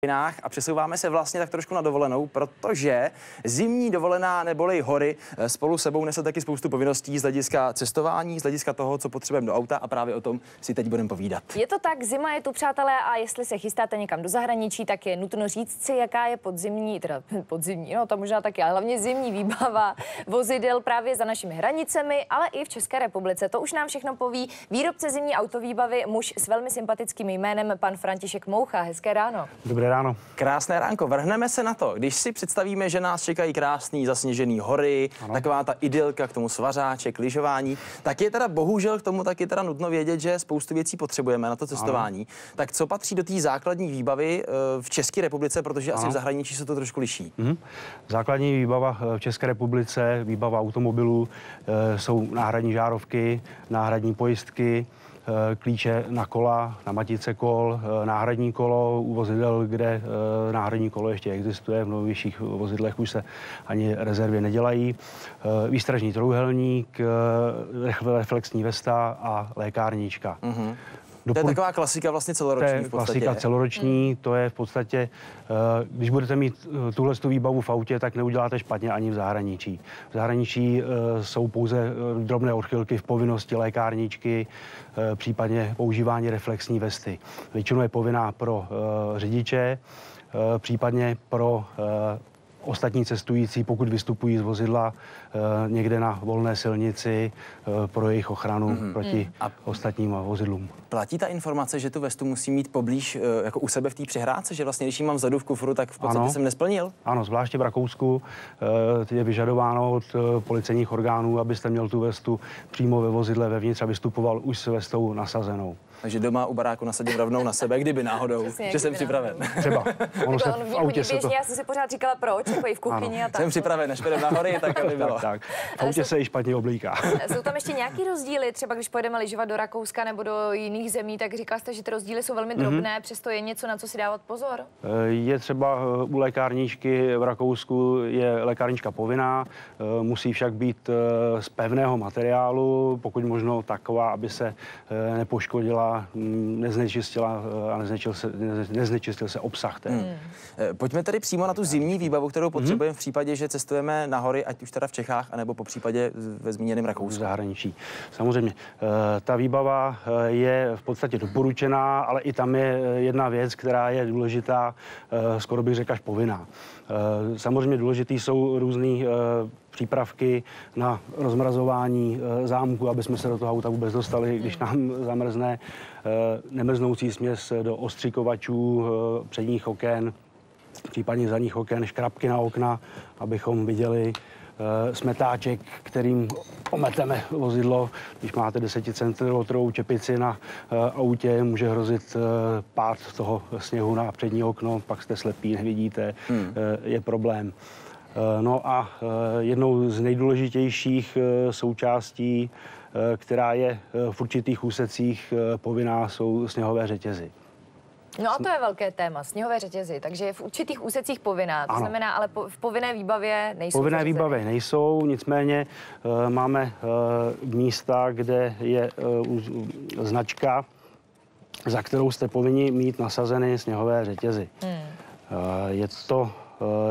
A přesouváme se vlastně tak trošku na dovolenou, protože zimní dovolená neboli hory spolu sebou nese taky spoustu povinností z hlediska cestování, z hlediska toho, co potřebujeme do auta, a právě o tom si teď budeme povídat. Je to tak, zima je tu, přátelé, a jestli se chystáte někam do zahraničí, tak je nutno říct si, jaká je podzimní, no to možná taky, ale hlavně zimní výbava vozidel právě za našimi hranicemi, ale i v České republice. To už nám všechno poví výrobce zimní autovýbavy, muž s velmi sympatickým jménem, pan František Moucha. Hezké ráno. Dobré ráno. Krásné ránko, vrhneme se na to. Když si představíme, že nás čekají krásný zasněžený hory, ano, taková ta idylka, k tomu svařáček, lyžování, tak je teda bohužel k tomu taky teda nutno vědět, že spoustu věcí potřebujeme na to cestování. Ano. Tak co patří do té základní výbavy v České republice, protože asi v zahraničí se to trošku liší? Základní výbava v České republice, výbava automobilů, jsou náhradní žárovky, náhradní pojistky, klíče na kola, na matice kol, náhradní kolo u vozidel, kde náhradní kolo ještě existuje, v novějších vozidlech už se ani rezervy nedělají, výstražní trojúhelník, reflexní vesta a lékárnička. To je taková klasika vlastně celoroční v podstatě. Klasika celoroční, to je v podstatě, když budete mít tuhle výbavu v autě, tak neuděláte špatně ani v zahraničí. V zahraničí jsou pouze drobné odchylky v povinnosti lékárničky, případně používání reflexní vesty. Většinou je povinná pro řidiče, případně pro ostatní cestující, pokud vystupují z vozidla někde na volné silnici, pro jejich ochranu proti ostatním vozidlům. Platí ta informace, že tu vestu musí mít poblíž jako u sebe v té přehrádce, že vlastně když ji mám vzadu v kufru, tak v podstatě jsem nesplnil? Ano, zvláště v Rakousku je vyžadováno od policejních orgánů, abyste měl tu vestu přímo ve vozidle vevnitř a vystupoval už s vestou nasazenou. Takže doma u baráku nasadím rovnou na sebe, kdyby náhodou, přesně, že jsem připraven. Třeba. Ono se v autě se to... Já jsem si pořád říkala, proč, jako i v kuchyni a tak. Jsem připraven, než půjdeme na hory, tak aby bylo. Tak. V autě se i špatně oblíká. Jsou tam ještě nějaký rozdíly, třeba když pojedeme lyžovat do Rakouska nebo do jiných zemí, tak říkal jste, že ty rozdíly jsou velmi drobné, přesto je něco, na co si dávat pozor? Je třeba u lékárničky v Rakousku je lékárnička povinná, musí však být z pevného materiálu, pokud možno taková, aby se nepoškodila, neznečistila a neznečistil se obsah té. Pojďme tedy přímo na tu zimní výbavu, kterou potřebujeme v případě, že cestujeme na hory, ať už teda v Čechách, anebo po případě ve zmíněném Rakousku. V zahraničí. Samozřejmě. Ta výbava je v podstatě doporučená, ale i tam je jedna věc, která je důležitá, skoro bych řekl až povinná. Samozřejmě důležitý jsou různý přípravky na rozmrazování zámku, aby jsme se do toho auta vůbec dostali, když nám zamrzne, nemrznoucí směs do ostřikovačů předních oken, případně zadních oken, škrabky na okna, abychom viděli, smetáček, kterým ometeme vozidlo. Když máte 10 cm čepici na autě, může hrozit pád toho sněhu na přední okno, pak jste slepí, nevidíte, je problém. No a jednou z nejdůležitějších součástí, která je v určitých úsecích povinná, jsou sněhové řetězy. No a to je velké téma, sněhové řetězy, takže je v určitých úsecích povinná, to znamená, ale v povinné výbavě nejsou. Povinné výbavě nejsou, nicméně máme místa, kde je značka, za kterou jste povinni mít nasazeny sněhové řetězy. Je to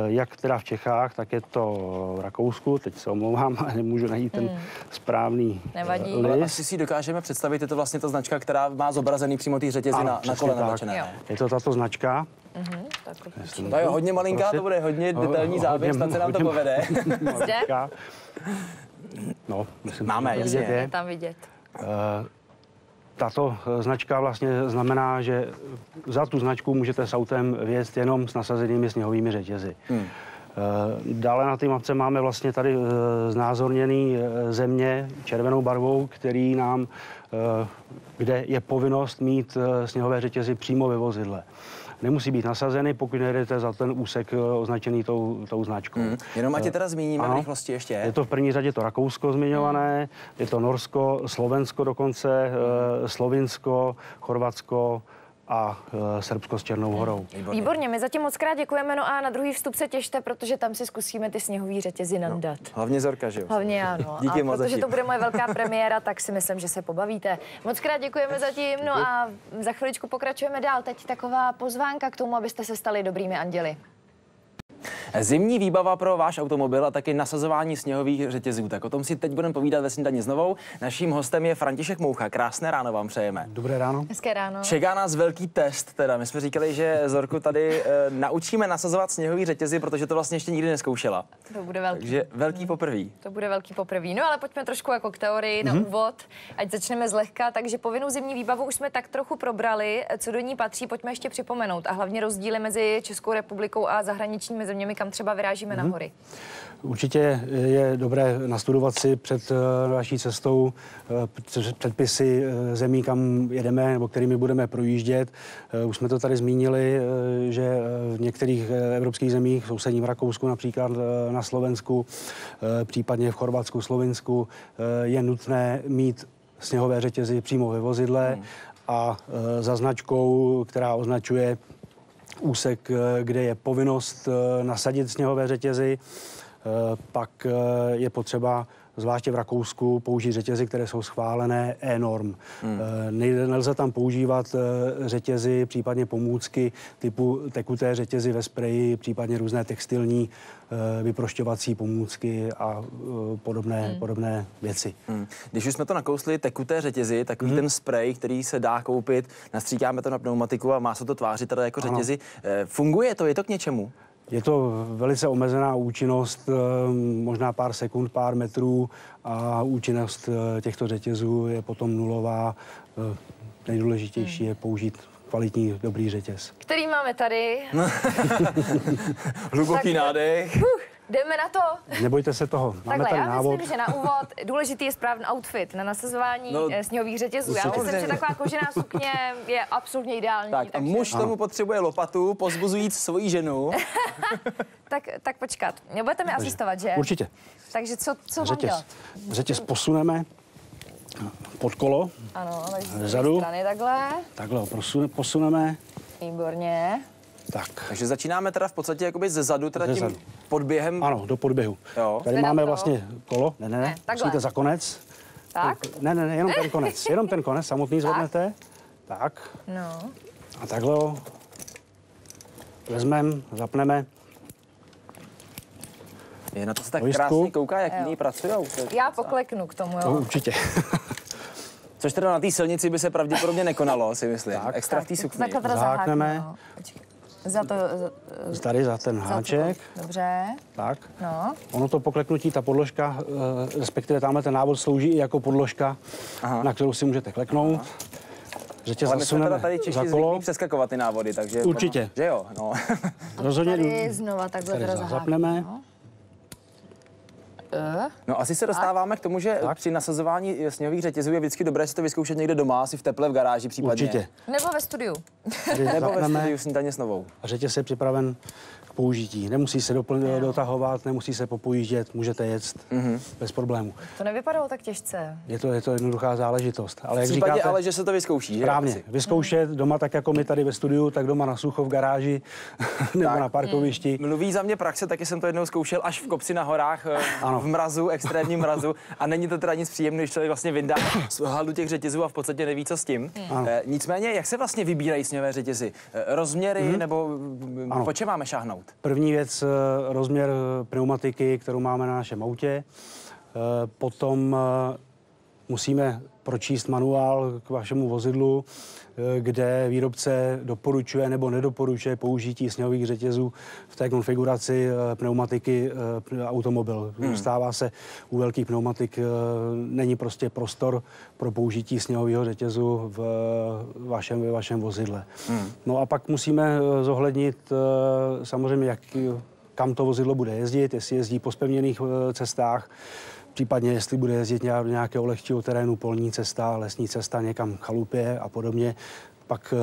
jak teda v Čechách, tak je to v Rakousku. Teď se omlouvám, ale nemůžu najít ten správný list. Ale asi si dokážeme představit, je to vlastně ta značka, která má zobrazený přímo ty řetězy na kole navlečené. Je to tato značka. To je hodně malinká, to bude hodně detailní záběr, snad se nám to povede. No, myslím, máme, je tam vidět. Tato značka vlastně znamená, že za tu značku můžete s autem vjezt jenom s nasazenými sněhovými řetězy. Dále na té mapce máme vlastně tady znázorněný země červenou barvou, který nám, kde je povinnost mít sněhové řetězy přímo ve vozidle. Nemusí být nasazeny, pokud nejdete za ten úsek označený tou značkou. Jenom ať je teda zmíníme v rychlosti ještě. Je to v první řadě to Rakousko zmiňované, je to Norsko, Slovensko dokonce, Slovinsko, Chorvatsko a Srbsko s Černou Horou. Výborně, my zatím moc krát děkujeme, no a na druhý vstup se těšte, protože tam si zkusíme ty sněhový řetězy nandat. Hlavně Zorka, že jo? Hlavně ano. Díky a moc protože zatím. to bude moje velká premiéra, tak si myslím, že se pobavíte. Moc krát děkujeme zatím, no a za chviličku pokračujeme dál. Teď taková pozvánka k tomu, abyste se stali dobrými anděli. Zimní výbava pro váš automobil a taky nasazování sněhových řetězů. Tak o tom si teď budeme povídat ve Snídani znovu. Naším hostem je František Moucha. Krásné ráno vám přejeme. Dobré ráno. Hezké ráno. Čeká nás velký test teda. My jsme říkali, že Zorku tady naučíme nasazovat sněhový řetězy, protože to vlastně ještě nikdy neskoušela. To bude velký. Takže velký poprvý. To bude velký poprvý. No ale pojďme trošku jako k teorii na úvod, ať začneme zlehka. Takže povinnou zimní výbavu už jsme tak trochu probrali, co do ní patří, pojďme ještě připomenout. A hlavně rozdíly mezi Českou republikou a zahraničními zeměmi, kam třeba vyrážíme na hory. Určitě je dobré nastudovat si před vaší cestou předpisy zemí, kam jedeme nebo kterými budeme projíždět. Už jsme to tady zmínili, že v některých evropských zemích, v sousedním Rakousku například, na Slovensku, případně v Chorvatsku, Slovinsku, je nutné mít sněhové řetězy přímo ve vozidle a za značkou, která označuje úsek, kde je povinnost nasadit sněhové řetězy. Pak je potřeba, zvláště v Rakousku, použít řetězy, které jsou schválené E-norm. Nelze tam používat řetězy, případně pomůcky typu tekuté řetězy ve spreji, případně různé textilní vyprošťovací pomůcky a podobné věci. Když už jsme to nakousli, tekuté řetězy, takový ten sprej, který se dá koupit, nastříkáme to na pneumatiku a má se to tvářit teda jako řetězy. Funguje to? Je to k něčemu? Je to velice omezená účinnost, možná pár sekund, pár metrů a účinnost těchto řetězů je potom nulová. Nejdůležitější je použít kvalitní, dobrý řetěz. Který máme tady. Hluboký nádech. Jdeme na to. Nebojte se toho. Máme Takhle, tady já návod. myslím, že na úvod důležitý je správný outfit na nasazování sněhových řetězů. Já myslím, že taková kožená sukně je absolutně ideální. Tak a muž tomu potřebuje lopatu, pozbuzujíc svoji ženu. tak počkat. Budete mi asistovat, že? Určitě. Takže co mám dělat? Řetěz posuneme pod kolo. Ano, ale Vzadu. strany takhle. Takhle ho posuneme. Výborně. Tak. Takže začínáme teda v podstatě jakoby ze zadu, teda tím zadu. podběhem. Ano, do podběhu. Jo. Tady Zvedám máme to. vlastně kolo. Ne, takhle. musíte za konec. Tak? Ne, jenom ten konec. Jenom ten konec samotný zvednete. Tak. No. A takhle ho vezmeme, zapneme. Je na to se tak Pojistku. krásně kouká, jak jiní pracujou. Já pokleknu k tomu, To jo. určitě. Což teda na té silnici by se pravděpodobně nekonalo, si myslím. Extra v té sukni. Takhle teda Zahákneme. zaháknu, no. Počkej. Za to... Tady za ten háček. Dobře. Tak. No. Ono to pokleknutí, ta podložka, respektive tamhle ten návod slouží i jako podložka, na kterou si můžete kleknout. Řetěz Ale my jsme teda zasuneme tady za Češi kolo. zvyklí přeskakovat ty návody, takže... Určitě. Že jo, no. Rozhodně Tady znova takhle tady teda zapneme. zaháknu, no. No asi se dostáváme k tomu, že při nasazování sněhových řetězů je vždycky dobré si to vyzkoušet někde doma, asi v teple, v garáži případně. Určitě. Nebo ve studiu. Tady Nebo ve zapneme studiu Snídaně s Novou. a řetěz je připraven k použití. Nemusí se dotahovat, nemusí se popojíždět, můžete jet bez problému. To nevypadalo tak těžce. Je to jednoduchá záležitost. Ale V jak případě říkáte, ale, že se to vyzkouší, že? správně, Asi. vyzkoušet doma tak jako my tady ve studiu, tak doma na sucho v garáži nebo na parkovišti. Mluví za mě praxe, taky jsem to jednou zkoušel až v kopci na horách, Ano. v mrazu, extrémním mrazu. A není to teda nic příjemného, když člověk vlastně vyndá z hladu těch řetězů a v podstatě neví, co s tím. Nicméně, jak se vlastně vybírají sněhové řetězy? Rozměry nebo po čem máme šáhnout? První věc, rozměr pneumatiky, kterou máme na našem autě. Potom musíme pročíst manuál k vašemu vozidlu, kde výrobce doporučuje nebo nedoporučuje použití sněhových řetězů v té konfiguraci pneumatiky automobil. Stává se u velkých pneumatik, není prostě prostor pro použití sněhového řetězu ve vašem vozidle. No a pak musíme zohlednit samozřejmě, kam to vozidlo bude jezdit, jestli jezdí po zpevněných cestách, případně jestli bude jezdit nějakého lehčího terénu, polní cesta, lesní cesta, někam k chalupě a podobně. Pak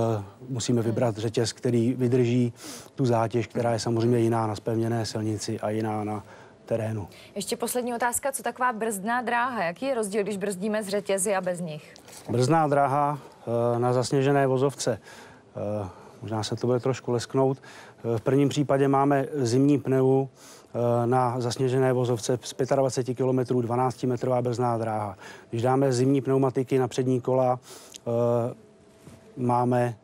musíme vybrat řetěz, který vydrží tu zátěž, která je samozřejmě jiná na zpevněné silnici a jiná na terénu. Ještě poslední otázka, co taková brzdná dráha? Jaký je rozdíl, když brzdíme z řetězy a bez nich? Brzdná dráha na zasněžené vozovce Možná se to bude trošku lesknout. V prvním případě máme zimní pneu na zasněžené vozovce z 25 km 12-metrová brzdná dráha. Když dáme zimní pneumatiky na přední kola, máme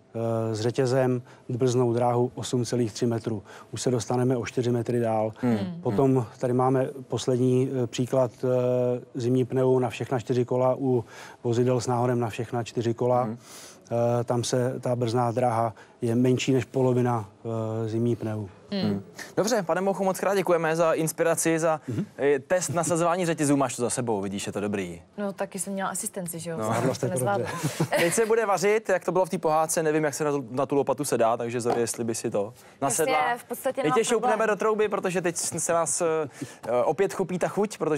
s řetězem brzdnou dráhu 8,3 metru. Už se dostaneme o 4 metry dál. Potom tady máme poslední příklad zimní pneu na všechna 4 kola u vozidel s náhodem na všechna 4 kola. Tam se ta brzdná dráha je menší než polovina zimní pneu. Dobře, pane Moucho, moc krát děkujeme za inspiraci, za test nasazování řetězů. Máš to za sebou, vidíš, je to dobrý. No taky jsem měla asistenci, že jo? Zvládla jste to dobře. Teď se bude vařit, jak to bylo v té pohádce, nevím, jak se na tu lopatu se dá, takže Zoe, jestli by si to nasedla. V podstatě My tě nemám šoupneme problém. do trouby, protože teď se nás opět chopí ta chuť, protože